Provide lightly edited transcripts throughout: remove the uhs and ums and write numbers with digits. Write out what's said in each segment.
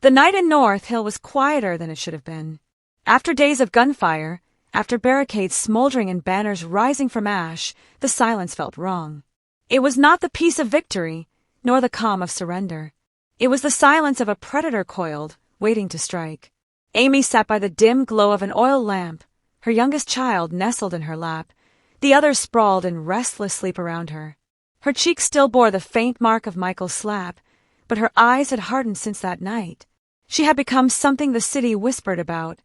The night in North Hill was quieter than it should have been. After days of gunfire, after barricades smoldering and banners rising from ash, the silence felt wrong. It was not the peace of victory, nor the calm of surrender. It was the silence of a predator coiled, waiting to strike. Amy sat by the dim glow of an oil lamp, her youngest child nestled in her lap, the others sprawled in restless sleep around her. Her cheeks still bore the faint mark of Michael's slap, but her eyes had hardened since that night. She had become something the city whispered about,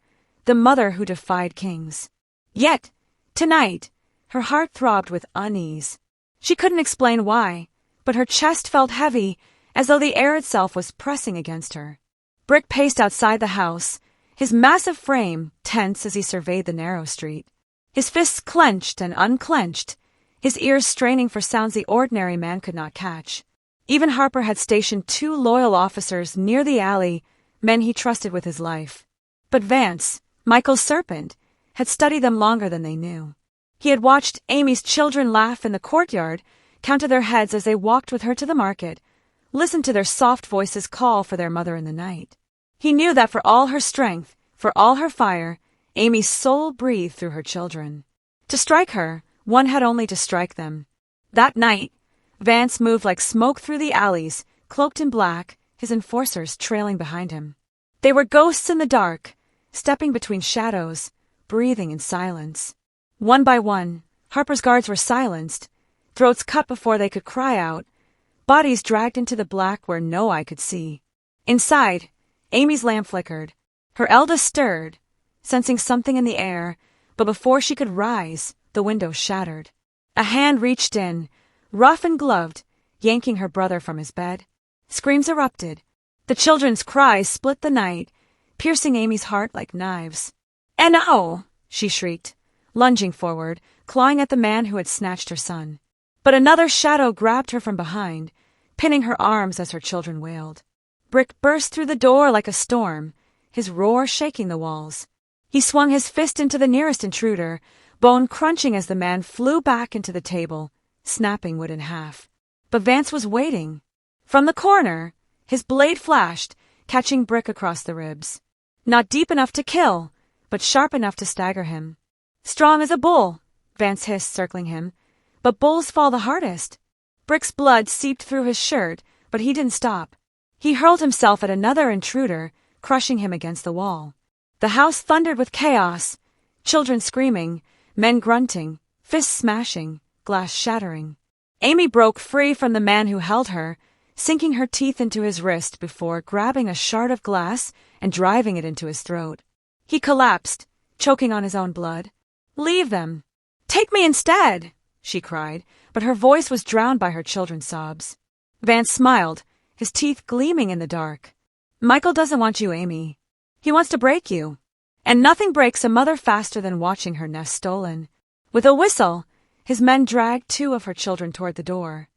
the mother who defied kings. Yet, tonight, her heart throbbed with unease. She couldn't explain why, but her chest felt heavy, as though the air itself was pressing against her. Brick paced outside the house, his massive frame tense as he surveyed the narrow street. His fists clenched and unclenched, his ears straining for sounds the ordinary man could not catch. Even Harper had stationed 2 loyal officers near the alley, men he trusted with his life. But Vance, Michael's serpent, had studied them longer than they knew. He had watched Amy's children laugh in the courtyard, counted their heads as they walked with her to the market, listened to their soft voices call for their mother in the night. He knew that for all her strength, for all her fire, Amy's soul breathed through her children. To strike her, one had only to strike them. That night, Vance moved like smoke through the alleys, cloaked in black, his enforcers trailing behind him. They were ghosts in the dark, stepping between shadows, breathing in silence. One by one, Harper's guards were silenced, throats cut before they could cry out, bodies dragged into the black where no eye could see. Inside, Amy's lamp flickered. Her eldest stirred, sensing something in the air, but before she could rise, the window shattered. A hand reached in, rough and gloved, yanking her brother from his bed. Screams erupted. The children's cries split the night, piercing Amy's heart like knives. "And oh!" she shrieked, lunging forward, clawing at the man who had snatched her son. But another shadow grabbed her from behind, pinning her arms as her children wailed. Brick burst through the door like a storm, his roar shaking the walls. He swung his fist into the nearest intruder, bone crunching as the man flew back into the table, snapping wood in half. But Vance was waiting. From the corner, his blade flashed, catching Brick across the ribs. Not deep enough to kill, but sharp enough to stagger him. "Strong as a bull," Vance hissed, circling him. "But bulls fall the hardest." Brick's blood seeped through his shirt, but he didn't stop. He hurled himself at another intruder, crushing him against the wall. The house thundered with chaos, children screaming, men grunting, fists smashing, glass shattering. Amy broke free from the man who held her, sinking her teeth into his wrist before grabbing a shard of glass and driving it into his throat. He collapsed, choking on his own blood. "Leave them. Take me instead," she cried, but her voice was drowned by her children's sobs. Vance smiled, his teeth gleaming in the dark. "Michael doesn't want you, Amy. He wants to break you. And nothing breaks a mother faster than watching her nest stolen." With a whistle, his men dragged 2 of her children toward the door.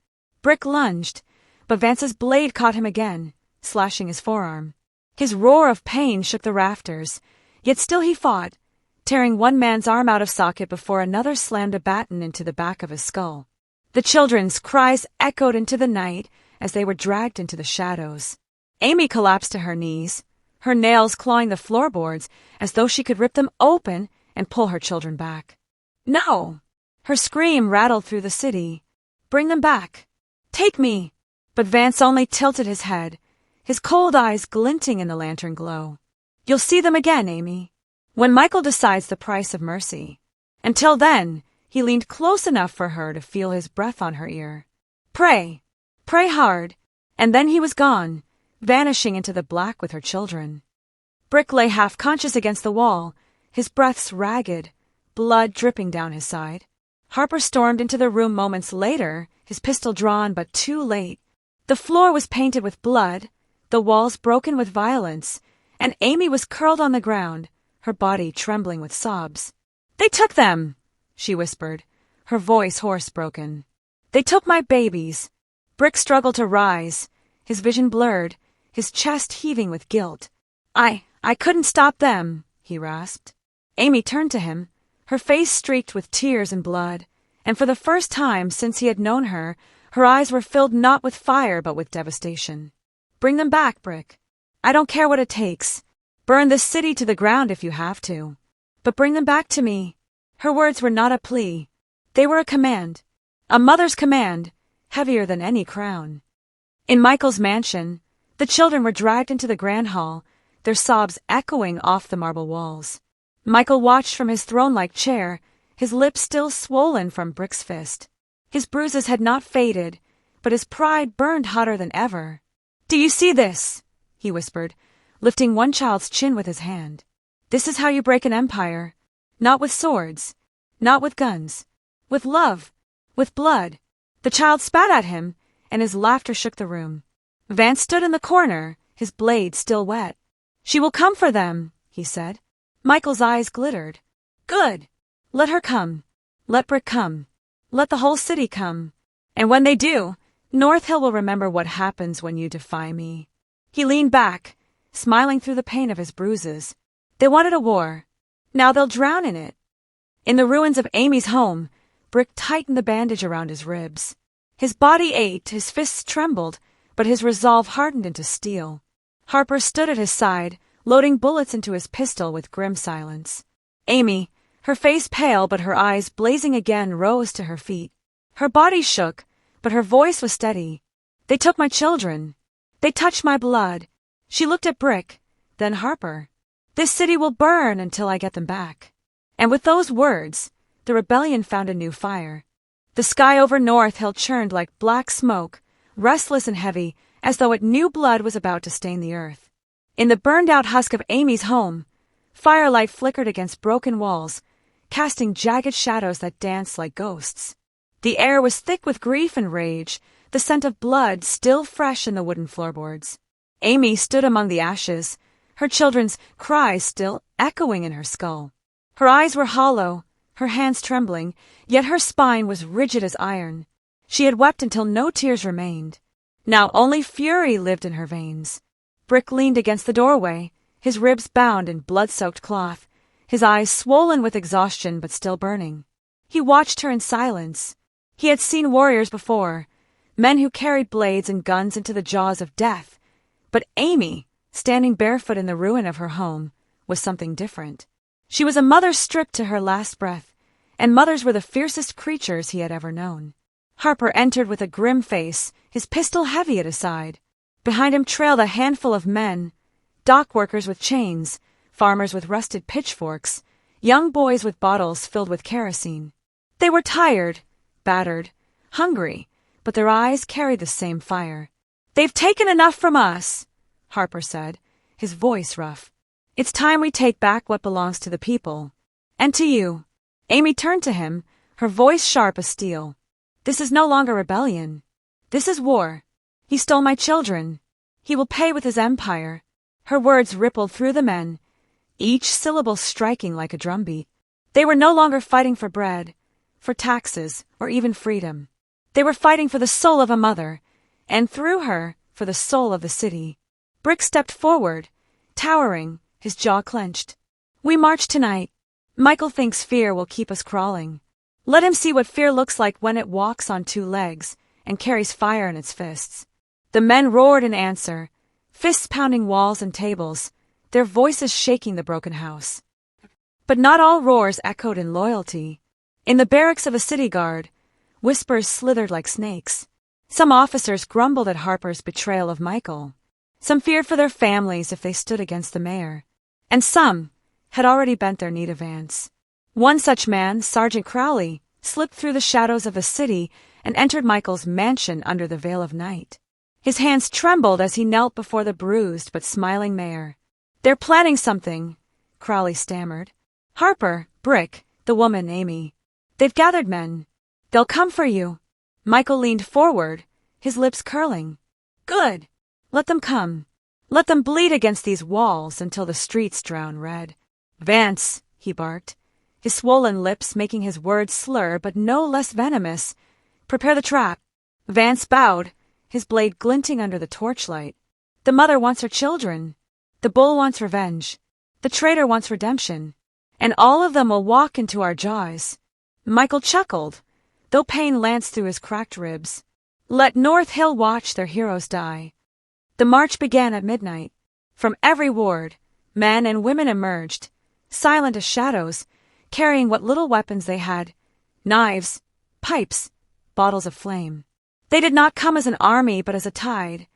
Brick lunged, but Vance's blade caught him again, slashing his forearm. His roar of pain shook the rafters, yet still he fought, tearing one man's arm out of socket before another slammed a baton into the back of his skull. The children's cries echoed into the night as they were dragged into the shadows. Amy collapsed to her knees, her nails clawing the floorboards as though she could rip them open and pull her children back. "No!" Her scream rattled through the city. "Bring them back. Take me!" But Vance only tilted his head, his cold eyes glinting in the lantern glow. "You'll see them again, Amy. When Michael decides the price of mercy. Until then," he leaned close enough for her to feel his breath on her ear. "Pray. Pray hard." And then he was gone, vanishing into the black with her children. Brick lay half-conscious against the wall, his breaths ragged, blood dripping down his side. Harper stormed into the room moments later, his pistol drawn but too late. The floor was painted with blood, the walls broken with violence, and Amy was curled on the ground, her body trembling with sobs. "They took them," she whispered, her voice hoarse-broken. "They took my babies." Brick struggled to rise, his vision blurred, his chest heaving with guilt. I couldn't stop them," he rasped. Amy turned to him, her face streaked with tears and blood, and for the first time since he had known her, her eyes were filled not with fire but with devastation. "Bring them back, Brick. I don't care what it takes. Burn this city to the ground if you have to. But bring them back to me." Her words were not a plea. They were a command. A mother's command, heavier than any crown. In Michael's mansion, the children were dragged into the grand hall, their sobs echoing off the marble walls. Michael watched from his throne-like chair, his lips still swollen from Brick's fist. His bruises had not faded, but his pride burned hotter than ever. "Do you see this?" he whispered, lifting one child's chin with his hand. "This is how you break an empire. Not with swords, not with guns, with love, with blood." The child spat at him, and his laughter shook the room. Vance stood in the corner, his blade still wet. "She will come for them," he said. Michael's eyes glittered. "Good. Let her come. Let Brick come. Let the whole city come. And when they do, North Hill will remember what happens when you defy me." He leaned back, smiling through the pain of his bruises. They wanted a war. Now they'll drown in it. In the ruins of Amy's home, Brick tightened the bandage around his ribs. His body ached, his fists trembled, but his resolve hardened into steel. Harper stood at his side, loading bullets into his pistol with grim silence. Amy, her face pale but her eyes blazing again, rose to her feet. Her body shook, but her voice was steady. "They took my children. They touched my blood." She looked at Brick, then Harper. "This city will burn until I get them back." And with those words, the rebellion found a new fire. The sky over North Hill churned like black smoke, restless and heavy, as though it knew blood was about to stain the earth. In the burned-out husk of Amy's home, firelight flickered against broken walls, casting jagged shadows that danced like ghosts. The air was thick with grief and rage, the scent of blood still fresh in the wooden floorboards. Amy stood among the ashes, her children's cries still echoing in her skull. Her eyes were hollow, her hands trembling, yet her spine was rigid as iron. She had wept until no tears remained. Now only fury lived in her veins. Brick leaned against the doorway, his ribs bound in blood-soaked cloth, his eyes swollen with exhaustion but still burning. He watched her in silence. He had seen warriors before, men who carried blades and guns into the jaws of death. But Amy, standing barefoot in the ruin of her home, was something different. She was a mother stripped to her last breath, and mothers were the fiercest creatures he had ever known. Harper entered with a grim face, his pistol heavy at his side. Behind him trailed a handful of men, dock workers with chains, farmers with rusted pitchforks, young boys with bottles filled with kerosene. They were tired, battered, hungry, but their eyes carried the same fire. "They've taken enough from us," Harper said, his voice rough. "It's time we take back what belongs to the people. And to you." Amy turned to him, her voice sharp as steel. "This is no longer rebellion. This is war. He stole my children. He will pay with his empire." Her words rippled through the men, each syllable striking like a drumbeat. They were no longer fighting for bread, for taxes, or even freedom. They were fighting for the soul of a mother, and through her, for the soul of the city. Brick stepped forward, towering, his jaw clenched. "We march tonight. Michael thinks fear will keep us crawling. Let him see what fear looks like when it walks on two legs and carries fire in its fists." The men roared in answer, fists pounding walls and tables, their voices shaking the broken house. But not all roars echoed in loyalty. In the barracks of a city guard, whispers slithered like snakes. Some officers grumbled at Harper's betrayal of Michael. Some feared for their families if they stood against the mayor. And some had already bent their knee to Vance. One such man, Sergeant Crowley, slipped through the shadows of the city and entered Michael's mansion under the veil of night. His hands trembled as he knelt before the bruised but smiling mayor. "They're planning something," Crowley stammered. "Harper, Brick, the woman, Amy. They've gathered men. They'll come for you." Michael leaned forward, his lips curling. "Good. Let them come. Let them bleed against these walls until the streets drown red." "Vance," he barked, his swollen lips making his words slur but no less venomous. "Prepare the trap." Vance bowed, his blade glinting under the torchlight. "The mother wants her children. The bull wants revenge. The traitor wants redemption. And all of them will walk into our jaws." Michael chuckled, though pain lanced through his cracked ribs. "Let North Hill watch their heroes die." The march began at midnight. From every ward, men and women emerged, silent as shadows, carrying what little weapons they had: knives, pipes, bottles of flame. They did not come as an army but as a tide,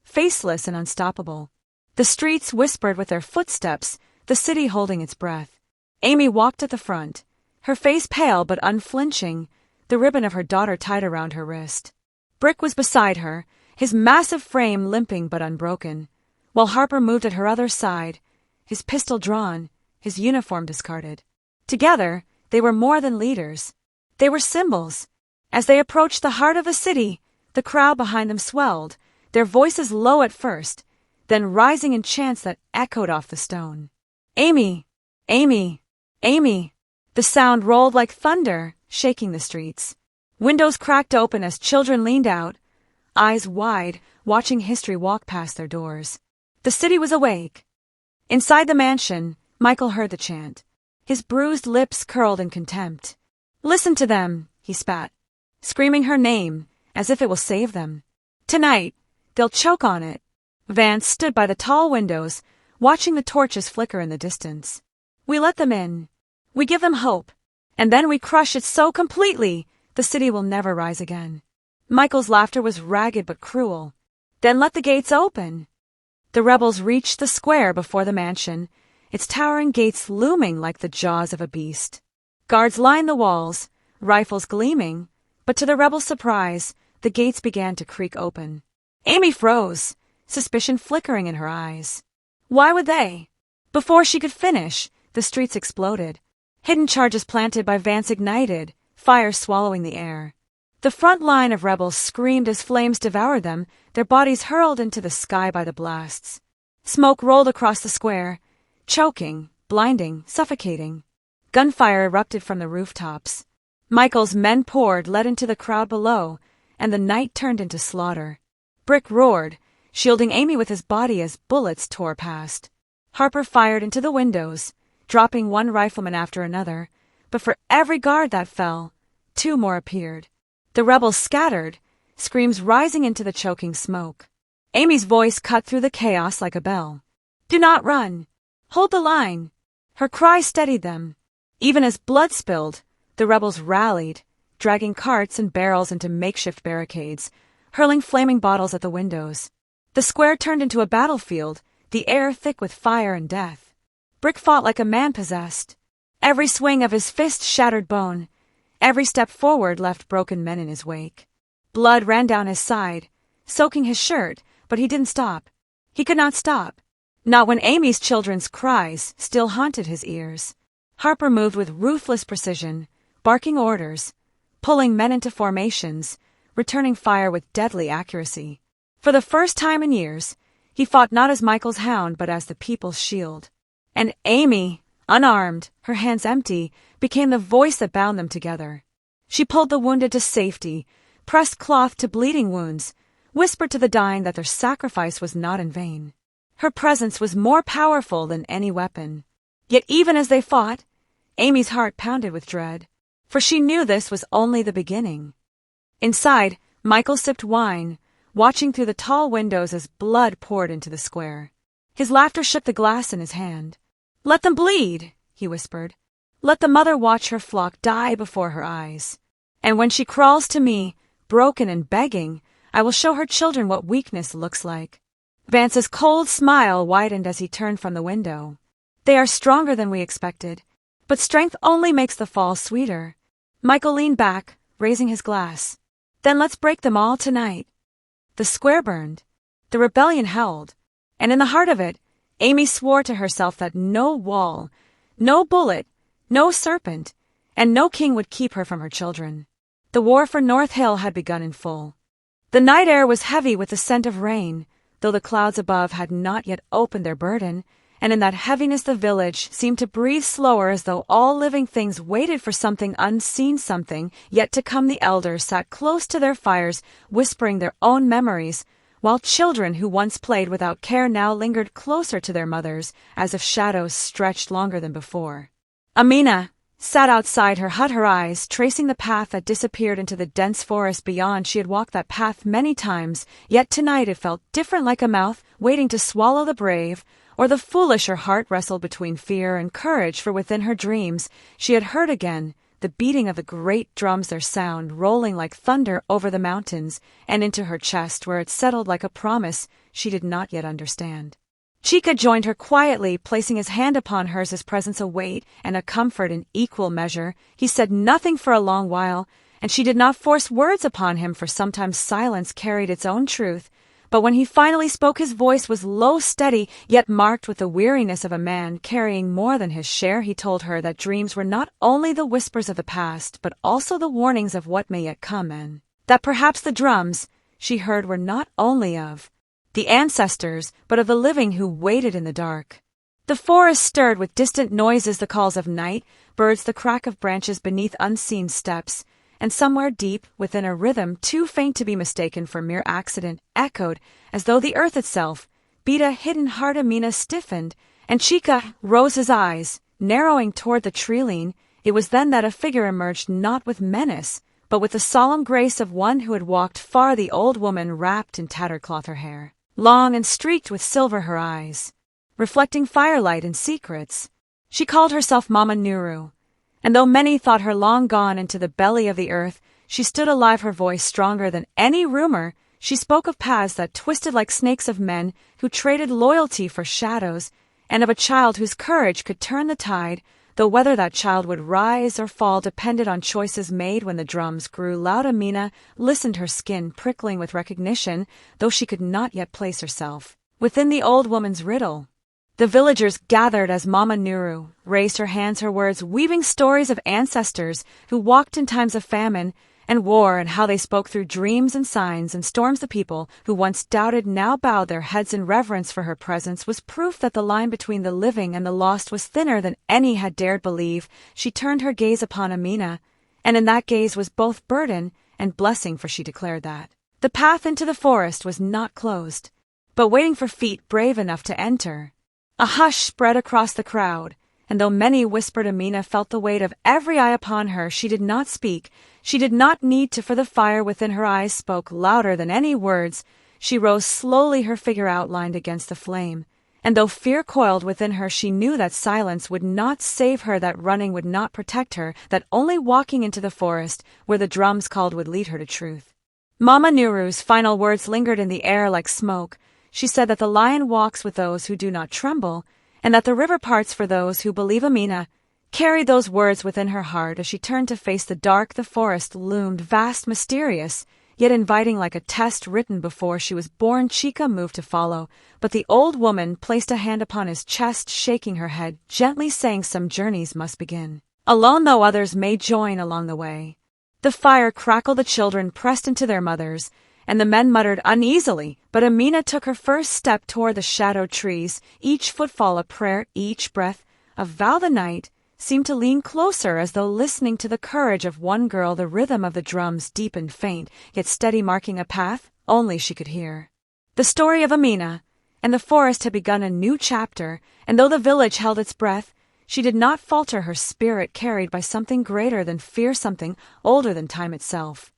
faceless and unstoppable. The streets whispered with their footsteps, the city holding its breath. Amy walked at the front, her face pale but unflinching, the ribbon of her daughter tied around her wrist. Brick was beside her, his massive frame limping but unbroken, while Harper moved at her other side, his pistol drawn, his uniform discarded. Together, they were more than leaders. They were symbols. As they approached the heart of the city, the crowd behind them swelled, their voices low at first, then rising in chants that echoed off the stone. Amy! Amy! Amy! The sound rolled like thunder, shaking the streets. Windows cracked open as children leaned out, eyes wide, watching history walk past their doors. The city was awake. Inside the mansion, Michael heard the chant. His bruised lips curled in contempt. Listen to them, he spat, screaming her name, as if it will save them. Tonight, they'll choke on it. Vance stood by the tall windows, watching the torches flicker in the distance. We let them in. We give them hope. And then we crush it so completely, the city will never rise again. Michael's laughter was ragged but cruel. Then let the gates open. The rebels reached the square before the mansion, its towering gates looming like the jaws of a beast. Guards lined the walls, rifles gleaming, but to the rebels' surprise, the gates began to creak open. Amy froze, suspicion flickering in her eyes. Why would they? Before she could finish, the streets exploded. Hidden charges planted by Vance ignited, fire swallowing the air. The front line of rebels screamed as flames devoured them, their bodies hurled into the sky by the blasts. Smoke rolled across the square, choking, blinding, suffocating. Gunfire erupted from the rooftops. Michael's men poured, led into the crowd below, and the night turned into slaughter. Brick roared, shielding Amy with his body as bullets tore past. Harper fired into the windows, dropping one rifleman after another, but for every guard that fell, 2 more appeared. The rebels scattered, screams rising into the choking smoke. Amy's voice cut through the chaos like a bell. Do not run. Hold the line. Her cry steadied them. Even as blood spilled, the rebels rallied, dragging carts and barrels into makeshift barricades, hurling flaming bottles at the windows. The square turned into a battlefield, the air thick with fire and death. Brick fought like a man possessed. Every swing of his fist shattered bone. Every step forward left broken men in his wake. Blood ran down his side, soaking his shirt, but he didn't stop. He could not stop. Not when Amy's children's cries still haunted his ears. Harper moved with ruthless precision, barking orders, pulling men into formations, returning fire with deadly accuracy. For the first time in years, he fought not as Michael's hound but as the people's shield. And Amy, unarmed, her hands empty, became the voice that bound them together. She pulled the wounded to safety, pressed cloth to bleeding wounds, whispered to the dying that their sacrifice was not in vain. Her presence was more powerful than any weapon. Yet even as they fought, Amy's heart pounded with dread, for she knew this was only the beginning. Inside, Michael sipped wine, watching through the tall windows as blood poured into the square. His laughter shook the glass in his hand. Let them bleed, he whispered. Let the mother watch her flock die before her eyes. And when she crawls to me, broken and begging, I will show her children what weakness looks like. Vance's cold smile widened as he turned from the window. They are stronger than we expected, but strength only makes the fall sweeter. Michael leaned back, raising his glass. Then let's break them all tonight. The square burned. The rebellion held. And in the heart of it, Amy swore to herself that no wall, no bullet, no serpent, and no king would keep her from her children. The war for North Hill had begun in full. The night air was heavy with the scent of rain, though the clouds above had not yet opened their burden, and in that heaviness the village seemed to breathe slower as though all living things waited for something unseen, something yet to come. The elders sat close to their fires, whispering their own memories, while children who once played without care now lingered closer to their mothers, as if shadows stretched longer than before. Amina sat outside her hut, her eyes tracing the path that disappeared into the dense forest beyond. She had walked that path many times, yet tonight it felt different, like a mouth waiting to swallow the brave, or the foolish. Her heart wrestled between fear and courage, for within her dreams she had heard again the beating of the great drums, their sound rolling like thunder over the mountains and into her chest, where it settled like a promise she did not yet understand. Chica joined her quietly, placing his hand upon hers, his presence a weight and a comfort in equal measure. He said nothing for a long while, and she did not force words upon him, for sometimes silence carried its own truth. But when he finally spoke, his voice was low, steady, yet marked with the weariness of a man carrying more than his share. He told her that dreams were not only the whispers of the past, but also the warnings of what may yet come, and that perhaps the drums she heard were not only of the ancestors, but of the living who waited in the dark. The forest stirred with distant noises, the calls of night, birds, the crack of branches beneath unseen steps, and somewhere deep within a rhythm too faint to be mistaken for mere accident echoed, as though the earth itself, beat a hidden heart. Amina stiffened, and Chica rose, his eyes narrowing toward the treeline. It was then that a figure emerged, not with menace, but with the solemn grace of one who had walked far. The old woman, wrapped in tattered cloth, her hair long and streaked with silver, her eyes reflecting firelight and secrets. She called herself Mama Nuru, and though many thought her long gone into the belly of the earth, she stood alive, her voice stronger than any rumor. She spoke of paths that twisted like snakes, of men who traded loyalty for shadows, and of a child whose courage could turn the tide, though whether that child would rise or fall depended on choices made. When the drums grew loud, Amina listened, her skin prickling with recognition, though she could not yet place herself within the old woman's riddle. The villagers gathered as Mama Nuru raised her hands, her words weaving stories of ancestors who walked in times of famine and war, and how they spoke through dreams and signs and storms. The people who once doubted now bowed their heads in reverence, for her presence was proof that the line between the living and the lost was thinner than any had dared believe. She turned her gaze upon Amina, and in that gaze was both burden and blessing, for she declared that the path into the forest was not closed, but waiting for feet brave enough to enter. A hush spread across the crowd, and though many whispered, Amina felt the weight of every eye upon her. She did not speak. She did not need to, for the fire within her eyes spoke louder than any words. She rose slowly, her figure outlined against the flame, and though fear coiled within her, she knew that silence would not save her, that running would not protect her, that only walking into the forest where the drums called would lead her to truth. Mama Nuru's final words lingered in the air like smoke. She said that the lion walks with those who do not tremble, and that the river parts for those who believe. Amina carried those words within her heart as she turned to face the dark. The forest loomed vast, mysterious, yet inviting, like a test written before she was born. Chica moved to follow, but the old woman placed a hand upon his chest, shaking her head, gently saying, "Some journeys must begin alone, though others may join along the way." The fire crackled, the children pressed into their mothers, and the men muttered uneasily, but Amina took her first step toward the shadowed trees, each footfall a prayer, each breath a vow. The night seemed to lean closer, as though listening to the courage of one girl. The rhythm of the drums, deep and faint, yet steady, marking a path only she could hear. The story of Amina and the forest had begun a new chapter, and though the village held its breath, she did not falter, her spirit carried by something greater than fear, something older than time itself.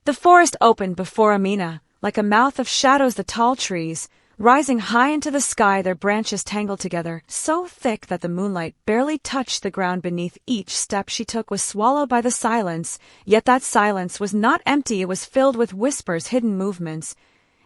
The forest opened before Amina like a mouth of shadows, the tall trees rising high into the sky, their branches tangled together, so thick that the moonlight barely touched the ground beneath. Each step she took was swallowed by the silence, yet that silence was not empty. It was filled with whispers, hidden movements,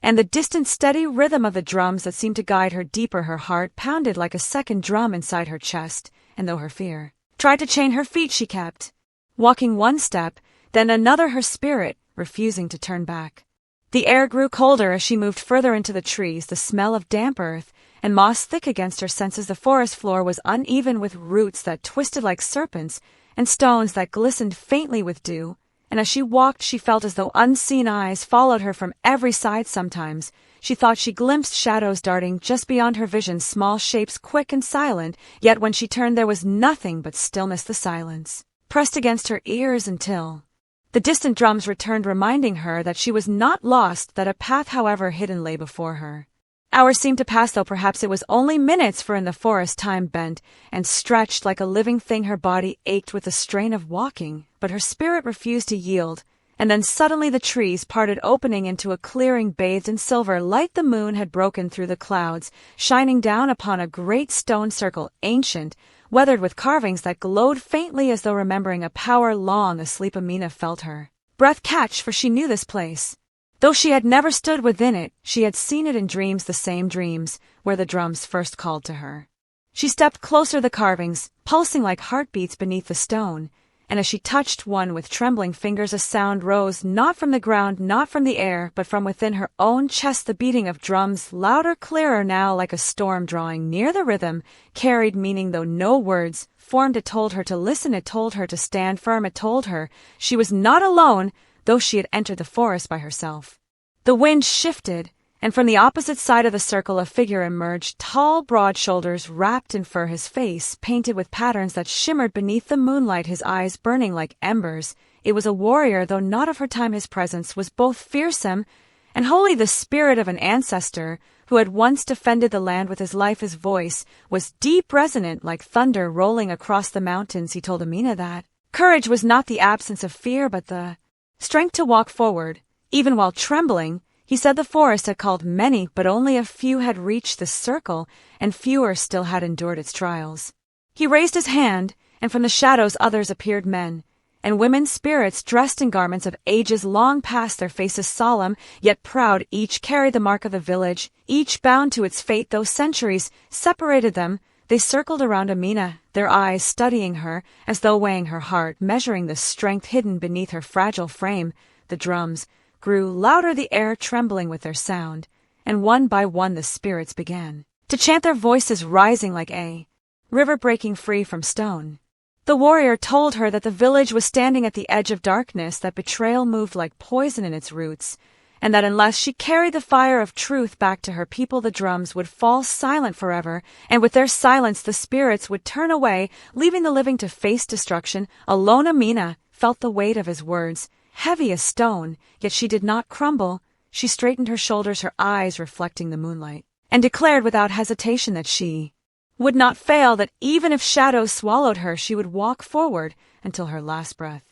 and the distant steady rhythm of the drums that seemed to guide her deeper. Her heart pounded like a second drum inside her chest, and though her fear tried to chain her feet, she kept walking, one step, then another, her spirit refusing to turn back. The air grew colder as she moved further into the trees, the smell of damp earth and moss thick against her senses. The forest floor was uneven with roots that twisted like serpents and stones that glistened faintly with dew, and as she walked she felt as though unseen eyes followed her from every side. Sometimes she thought she glimpsed shadows darting just beyond her vision, small shapes quick and silent, yet when she turned there was nothing but stillness. The silence pressed against her ears until the distant drums returned, reminding her that she was not lost, that a path, however hidden, lay before her. Hours seemed to pass, though perhaps it was only minutes, for in the forest time bent and stretched like a living thing. Her body ached with the strain of walking, but her spirit refused to yield, and then suddenly the trees parted, opening into a clearing bathed in silver light. The moon had broken through the clouds, shining down upon a great stone circle, ancient, weathered with carvings that glowed faintly as though remembering a power long asleep. Amina felt her breath catch, for she knew this place. Though she had never stood within it, she had seen it in dreams, the same dreams where the drums first called to her. She stepped closer, the carvings pulsing like heartbeats beneath the stone, and as she touched one with trembling fingers, a sound rose, not from the ground, not from the air, but from within her own chest, the beating of drums, louder, clearer now, like a storm drawing near. The rhythm carried meaning, though no words formed. It told her to listen, it told her to stand firm, it told her she was not alone, though she had entered the forest by herself. The wind shifted, and from the opposite side of the circle a figure emerged, tall, broad shoulders wrapped in fur, his face painted with patterns that shimmered beneath the moonlight, his eyes burning like embers. It was a warrior, though not of her time. His presence was both fearsome and holy, the spirit of an ancestor who had once defended the land with his life. His voice was deep, resonant, like thunder rolling across the mountains. He told Amina that courage was not the absence of fear, but the strength to walk forward, even while trembling. He said the forest had called many, but only a few had reached the circle, and fewer still had endured its trials. He raised his hand, and from the shadows others appeared, men and women, spirits dressed in garments of ages long past, their faces solemn yet proud. Each carried the mark of the village, each bound to its fate, though centuries separated them. They circled around Amina, their eyes studying her, as though weighing her heart, measuring the strength hidden beneath her fragile frame. The drums grew louder, the air trembling with their sound, and one by one the spirits began to chant, their voices rising like a river breaking free from stone. The warrior told her that the village was standing at the edge of darkness, that betrayal moved like poison in its roots, and that unless she carried the fire of truth back to her people, the drums would fall silent forever, and with their silence the spirits would turn away, leaving the living to face destruction. Alone Amina felt the weight of his words, heavy as stone, yet she did not crumble. She straightened her shoulders, her eyes reflecting the moonlight, and declared without hesitation that she would not fail, that even if shadows swallowed her, she would walk forward until her last breath.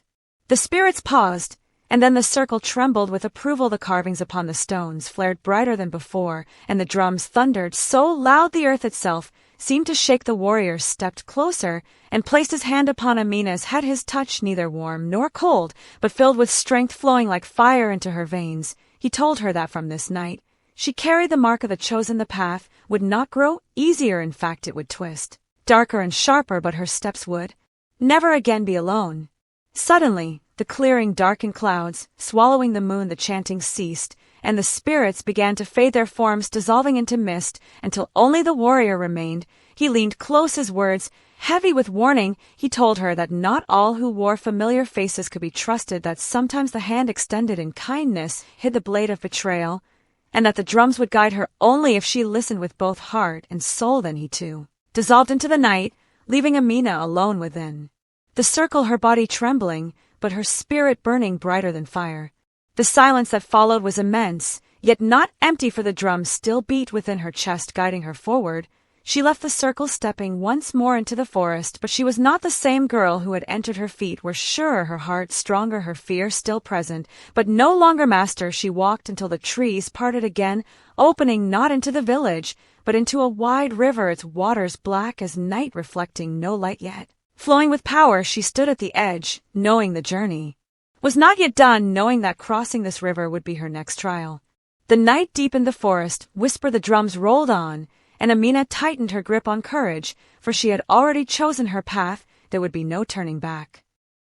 The spirits paused, and then the circle trembled with approval. The carvings upon the stones flared brighter than before, and the drums thundered so loud the earth itself seemed to shake. The warrior stepped closer and placed his hand upon Amina's head, his touch neither warm nor cold, but filled with strength flowing like fire into her veins. He told her that from this night she carried the mark of the chosen. The path would not grow easier, in fact it would twist darker and sharper, but her steps would never again be alone. Suddenly the clearing darkened, clouds swallowing the moon, the chanting ceased, and the spirits began to fade, their forms dissolving into mist, until only the warrior remained. He leaned close, his words heavy with warning. He told her that not all who wore familiar faces could be trusted, that sometimes the hand extended in kindness hid the blade of betrayal, and that the drums would guide her only if she listened with both heart and soul. Then he too dissolved into the night, leaving Amina alone within the circle, her body trembling, but her spirit burning brighter than fire. The silence that followed was immense, yet not empty, for the drums still beat within her chest, guiding her forward. She left the circle, stepping once more into the forest, but she was not the same girl who had entered. Her feet were surer, her heart stronger, her fear still present, but no longer master. She walked until the trees parted again, opening not into the village, but into a wide river, its waters black as night, reflecting no light yet. Flowing with power, she stood at the edge, knowing the journey was not yet done, knowing that crossing this river would be her next trial. The night deepened, the forest whispered, the drums rolled on, and Amina tightened her grip on courage, for she had already chosen her path. There would be no turning back.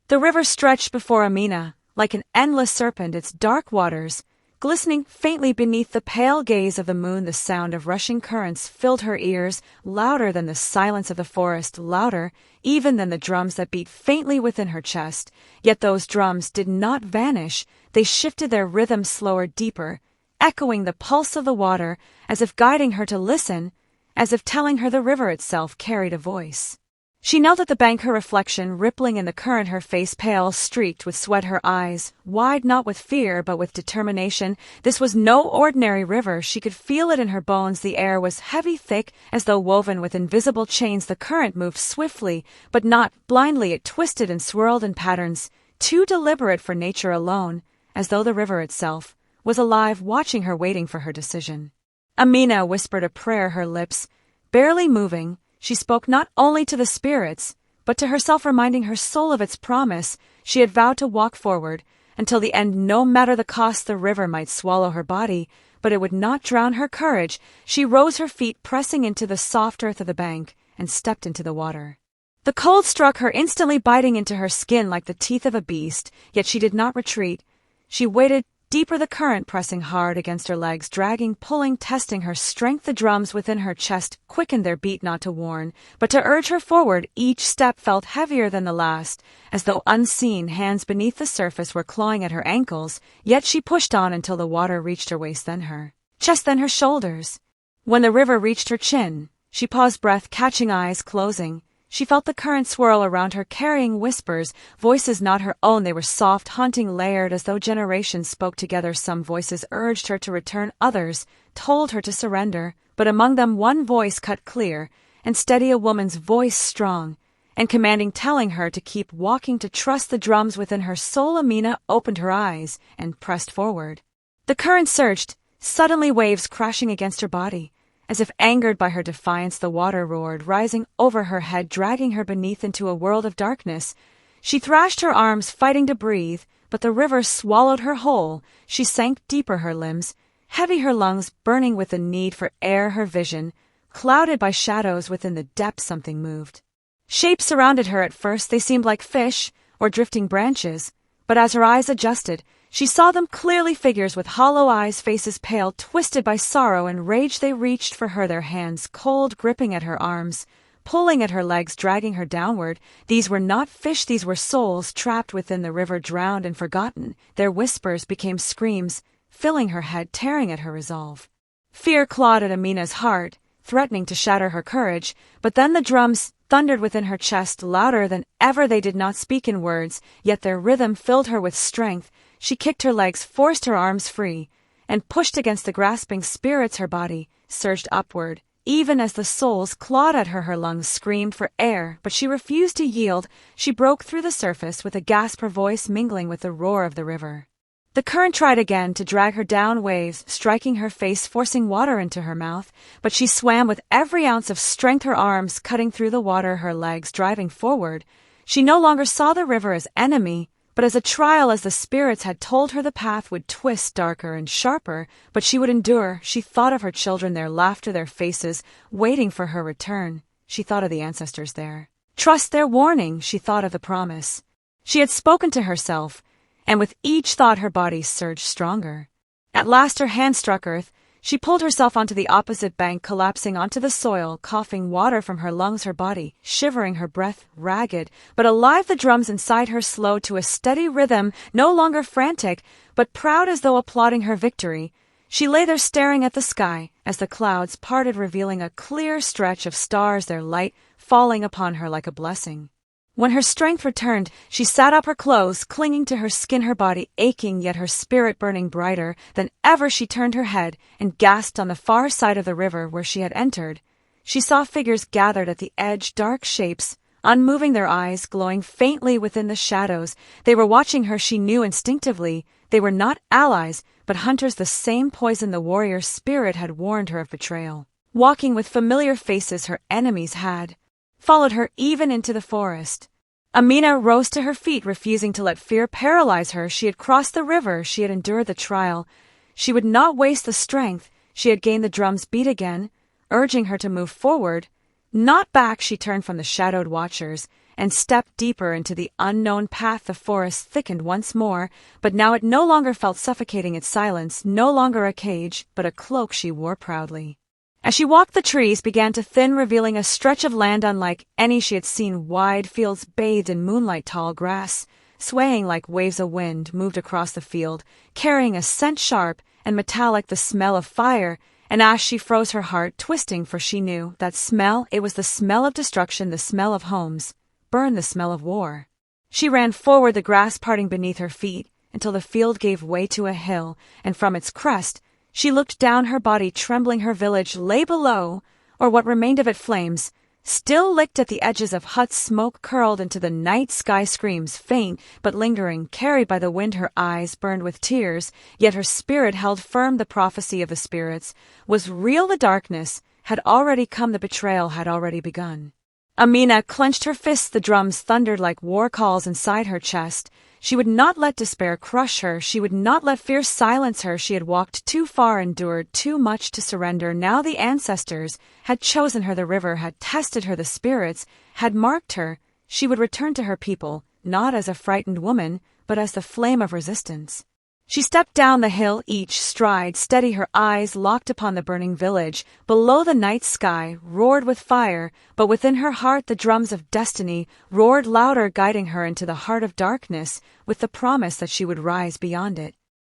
The river stretched before Amina like an endless serpent, its dark waters glistening faintly beneath the pale gaze of the moon. The sound of rushing currents filled her ears, louder than the silence of the forest, louder even than the drums that beat faintly within her chest. Yet those drums did not vanish. They shifted their rhythm slower, deeper, echoing the pulse of the water, as if guiding her to listen, as if telling her the river itself carried a voice. She knelt at the bank, her reflection rippling in the current, her face pale, streaked with sweat, her eyes wide not with fear but with determination. This was no ordinary river. She could feel it in her bones. The air was heavy, thick, as though woven with invisible chains. The current moved swiftly, but not blindly. It twisted and swirled in patterns too deliberate for nature alone. as though the river itself was alive, watching her, waiting for her decision. Amina whispered a prayer, her lips barely moving. She spoke not only to the spirits, but to herself, reminding her soul of its promise. She had vowed to walk forward until the end, no matter the cost. The river might swallow her body, but it would not drown her courage. She rose, her feet pressing into the soft earth of the bank, and stepped into the water. The cold struck her, instantly biting into her skin like the teeth of a beast, yet she did not retreat. She waded deeper, the current pressing hard against her legs, dragging, pulling, testing her strength. The drums within her chest quickened their beat, not to warn, but to urge her forward. Each step felt heavier than the last, as though unseen hands beneath the surface were clawing at her ankles, yet she pushed on until the water reached her waist, then her chest, then her shoulders. When the river reached her chin, she paused, breath catching, eyes closing. She felt the current swirl around her, carrying whispers, voices not her own. They were soft, haunting, layered, as though generations spoke together. Some voices urged her to return, others told her to surrender, but among them one voice cut clear and steady, a woman's voice, strong and commanding, telling her to keep walking, to trust the drums within her soul. Amina opened her eyes and pressed forward. The current surged, suddenly waves crashing against her body. As if angered by her defiance, the water roared, rising over her head, dragging her beneath into a world of darkness. She thrashed her arms, fighting to breathe, but the river swallowed her whole. She sank deeper, her limbs heavy, her lungs burning with the need for air, her vision clouded by shadows. Within the depths something moved. Shapes surrounded her. At first they seemed like fish or drifting branches, but as her eyes adjusted, she saw them clearly, figures with hollow eyes, faces pale, twisted by sorrow and rage. They reached for her, their hands cold, gripping at her arms, pulling at her legs, dragging her downward. These were not fish, these were souls trapped within the river, drowned and forgotten. Their whispers became screams, filling her head, tearing at her resolve. Fear clawed at Amina's heart, threatening to shatter her courage, but then the drums thundered within her chest, louder than ever. They did not speak in words, yet their rhythm filled her with strength. She kicked her legs, forced her arms free, and pushed against the grasping spirits. Her body surged upward. Even as the souls clawed at her, her lungs screamed for air, but she refused to yield. She broke through the surface with a gasp, her voice mingling with the roar of the river. The current tried again to drag her down, waves striking her face, forcing water into her mouth, but she swam with every ounce of strength, her arms cutting through the water, her legs driving forward. She no longer saw the river as enemy, but as a trial. As the spirits had told her, the path would twist darker and sharper, but she would endure. She thought of her children, their laughter, their faces, waiting for her return. She thought of the ancestors there. Trust their warning. She thought of the promise she had spoken to herself, and with each thought her body surged stronger. At last her hand struck earth. She pulled herself onto the opposite bank, collapsing onto the soil, coughing water from her lungs, her body shivering, her breath ragged, but alive. The drums inside her slowed to a steady rhythm, no longer frantic, but proud, as though applauding her victory. She lay there staring at the sky as the clouds parted, revealing a clear stretch of stars, their light falling upon her like a blessing. When her strength returned, she sat up, her clothes clinging to her skin, her body aching, yet her spirit burning brighter than ever. She turned her head and gasped. On the far side of the river where she had entered, she saw figures gathered at the edge, dark shapes, unmoving, their eyes glowing faintly within the shadows. They were watching her, she knew instinctively. They were not allies, but hunters, the same poison the warrior spirit had warned her of betrayal. Walking with familiar faces, her enemies had followed her even into the forest. Amina rose to her feet, refusing to let fear paralyze her. She had crossed the river, she had endured the trial. She would not waste the strength. She had gained the drum's beat again, urging her to move forward, not back. She turned from the shadowed watchers and stepped deeper into the unknown path. The forest thickened once more, but now it no longer felt suffocating. Its silence, no longer a cage, but a cloak she wore proudly. As she walked, the trees began to thin, revealing a stretch of land unlike any she had seen. Wide fields bathed in moonlight, tall grass, swaying like waves of wind, moved across the field, carrying a scent sharp and metallic, the smell of fire. And as she froze, her heart twisting, for she knew that smell. It was the smell of destruction, the smell of homes burned, the smell of war. She ran forward, the grass parting beneath her feet, until the field gave way to a hill, and from its crest she looked down, her body trembling. Her village lay below, or what remained of it, flames Still licked at the edges of huts, smoke curled into the night sky, screams faint but lingering, carried by the wind. Her eyes burned with tears, yet her spirit held firm. The prophecy of the spirits was real. The darkness had already come. The betrayal had already begun. Amina clenched her fists. The drums thundered like war calls inside her chest. She would not let despair crush her. She would not let fear silence her. She had walked too far, endured too much to surrender. Now the ancestors had chosen her. The river had tested her. The spirits had marked her. She would return to her people, not as a frightened woman, but as the flame of resistance. She stepped down the hill, each stride steady, her eyes locked upon the burning village. Below, the night sky roared with fire, but within her heart the drums of destiny roared louder, guiding her into the heart of darkness with the promise that she would rise beyond it.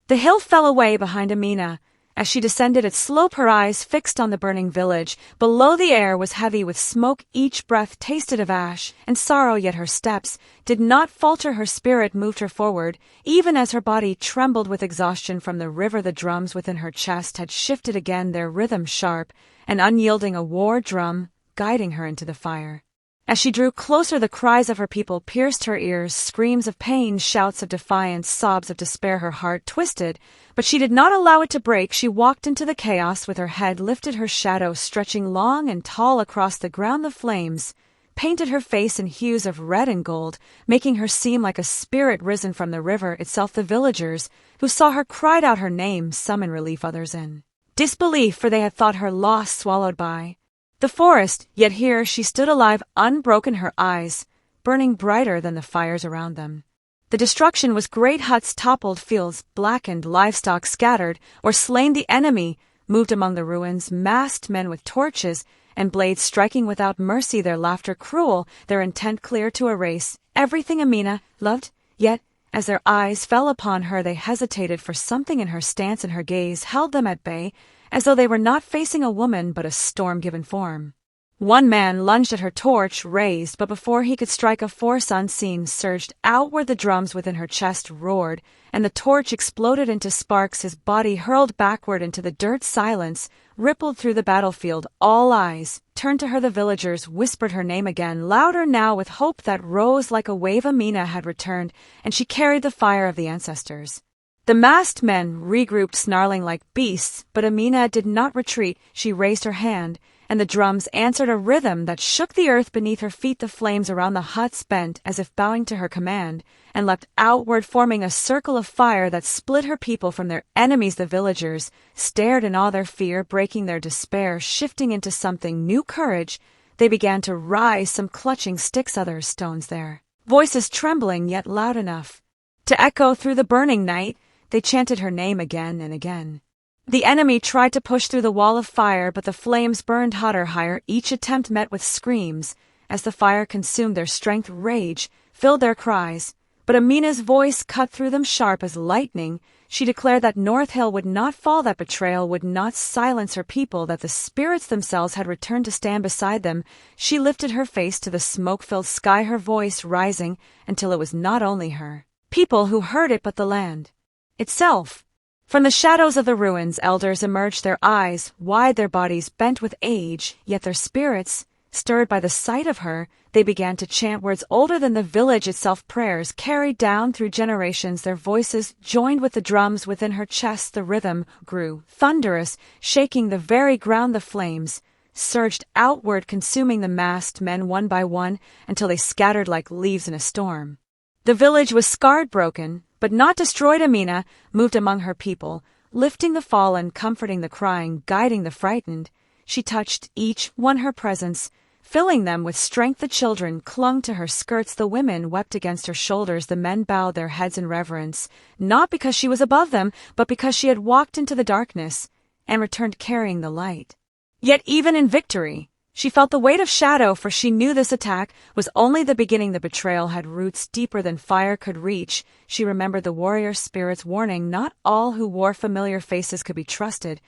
The hill fell away behind Amina. As she descended its slope, her eyes fixed on the burning village. Below, the air was heavy with smoke, each breath tasted of ash and sorrow, yet her steps did not falter. Her spirit moved her forward, even as her body trembled with exhaustion. From the river, the drums within her chest had shifted again, their rhythm sharp and unyielding, a war drum guiding her into the fire. As she drew closer, the cries of her people pierced her ears, screams of pain, shouts of defiance, sobs of despair. Her heart twisted, but she did not allow it to break. She walked into the chaos with her head lifted, her shadow stretching long and tall across the ground. The flames painted her face in hues of red and gold, making her seem like a spirit risen from the river itself. The villagers who saw her cried out her name, some in relief, others in disbelief, for they had thought her lost, swallowed by the forest. Yet here she stood alive, unbroken, her eyes burning brighter than the fires around them. The destruction was great. Huts toppled, fields blackened, livestock scattered or slain. The enemy moved among the ruins, masked men with torches and blades striking without mercy, their laughter cruel, their intent clear to erase everything Amina loved. Yet, as their eyes fell upon her, they hesitated, for something in her stance and her gaze held them at bay, as though they were not facing a woman but a storm-given form. One man lunged at her, torch raised, but before he could strike, a force unseen surged outward. The drums within her chest roared, and the torch exploded into sparks. His body hurled backward into the dirt. Silence rippled through the battlefield. All eyes turned to her. The villagers whispered her name again, louder now with hope that rose like a wave. Amina had returned, and she carried the fire of the ancestors. The masked men regrouped, snarling like beasts, but Amina did not retreat. She raised her hand, and the drums answered, a rhythm that shook the earth beneath her feet. The flames around the huts bent as if bowing to her command, and leapt outward, forming a circle of fire that split her people from their enemies. The villagers stared in awe, their fear breaking their despair, shifting into something new. Courage. They began to rise, some clutching sticks, others stones, their voices trembling yet loud enough to echo through the burning night. They chanted her name again and again. The enemy tried to push through the wall of fire, but the flames burned hotter, higher. Each attempt met with screams. As the fire consumed their strength, rage filled their cries. But Amina's voice cut through them sharp as lightning. She declared that North Hill would not fall, that betrayal would not silence her people, that the spirits themselves had returned to stand beside them. She lifted her face to the smoke-filled sky, her voice rising until it was not only her people who heard it, but the land itself. From the shadows of the ruins, elders emerged, their eyes wide, their bodies bent with age, yet their spirits, stirred by the sight of her, they began to chant words older than the village itself, prayers carried down through generations. Their voices joined with the drums within her chest. The rhythm grew thunderous, shaking the very ground. The flames surged outward, consuming the masked men one by one until they scattered like leaves in a storm. The village was scarred, broken, but not destroyed. Amina moved among her people, lifting the fallen, comforting the crying, guiding the frightened. She touched each one, her presence filling them with strength. The children clung to her skirts, the women wept against her shoulders, the men bowed their heads in reverence, not because she was above them, but because she had walked into the darkness and returned carrying the light. Yet even in victory, she felt the weight of shadow, for she knew this attack was only the beginning. The betrayal had roots deeper than fire could reach. She remembered the warrior spirit's warning, not all who wore familiar faces could be trusted.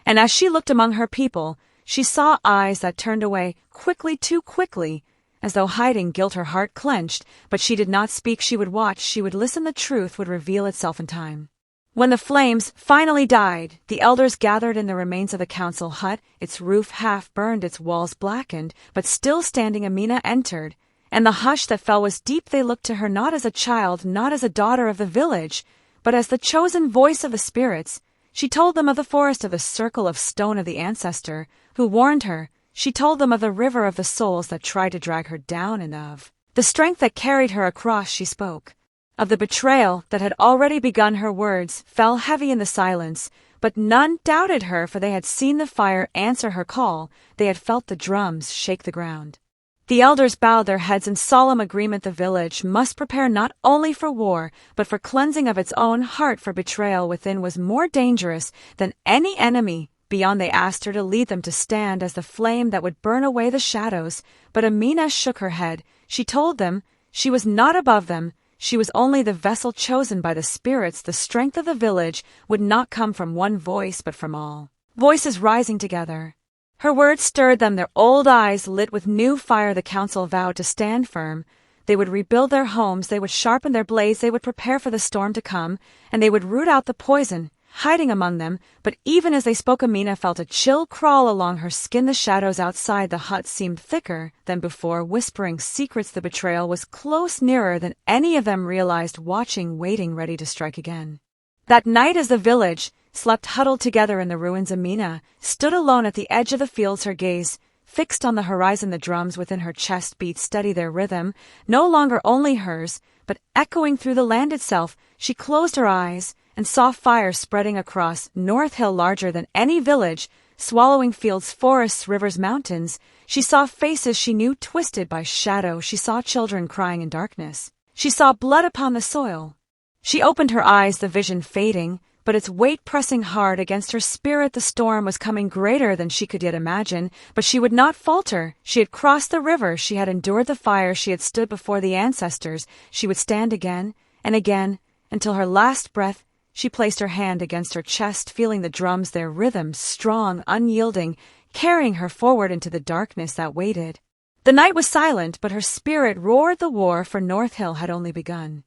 And as she looked among her people, she saw eyes that turned away quickly, too quickly, as though hiding guilt. Her heart clenched, but she did not speak. She would watch, she would listen. The truth would reveal itself in time. When the flames finally died, the elders gathered in the remains of the council hut, its roof half burned, its walls blackened, but still standing. Amina entered, and the hush that fell was deep. They looked to her not as a child, not as a daughter of the village, but as the chosen voice of the spirits. She told them of the forest, of the circle of stone of the ancestor who warned her. She told them of the river of the souls that tried to drag her down, and of the strength that carried her across. She spoke of the betrayal that had already begun. Her words fell heavy in the silence, but none doubted her, for they had seen the fire answer her call. They had felt the drums shake the ground. The elders bowed their heads in solemn agreement. The village must prepare not only for war, but for cleansing of its own heart, for betrayal within was more dangerous than any enemy beyond. They asked her to lead them, to stand as the flame that would burn away the shadows, but Amina shook her head. She told them she was not above them. She was only the vessel chosen by the spirits. The strength of the village would not come from one voice, but from all voices rising together. Her words stirred them, their old eyes lit with new fire. The council vowed to stand firm. They would rebuild their homes, they would sharpen their blades, they would prepare for the storm to come, and they would root out the poison hiding among them. But even as they spoke, Amina felt a chill crawl along her skin. The shadows outside the hut seemed thicker than before, whispering secrets. The betrayal was close, nearer than any of them realized, watching, waiting, ready to strike again. That night, as the village slept huddled together in the ruins, Amina stood alone at the edge of the fields, her gaze fixed on the horizon. The drums within her chest beat steady, their rhythm no longer only hers, but echoing through the land itself. She closed her eyes and saw fire spreading across North Hill, larger than any village, swallowing fields, forests, rivers, mountains. She saw faces she knew twisted by shadow. She saw children crying in darkness. She saw blood upon the soil. She opened her eyes, the vision fading, but its weight pressing hard against her spirit. The storm was coming, greater than she could yet imagine, but she would not falter. She had crossed the river, she had endured the fire, she had stood before the ancestors. She would stand again and again, until her last breath. She placed her hand against her chest, feeling the drums, their rhythm strong, unyielding, carrying her forward into the darkness that waited. The night was silent, but her spirit roared the war, for North Hill had only begun.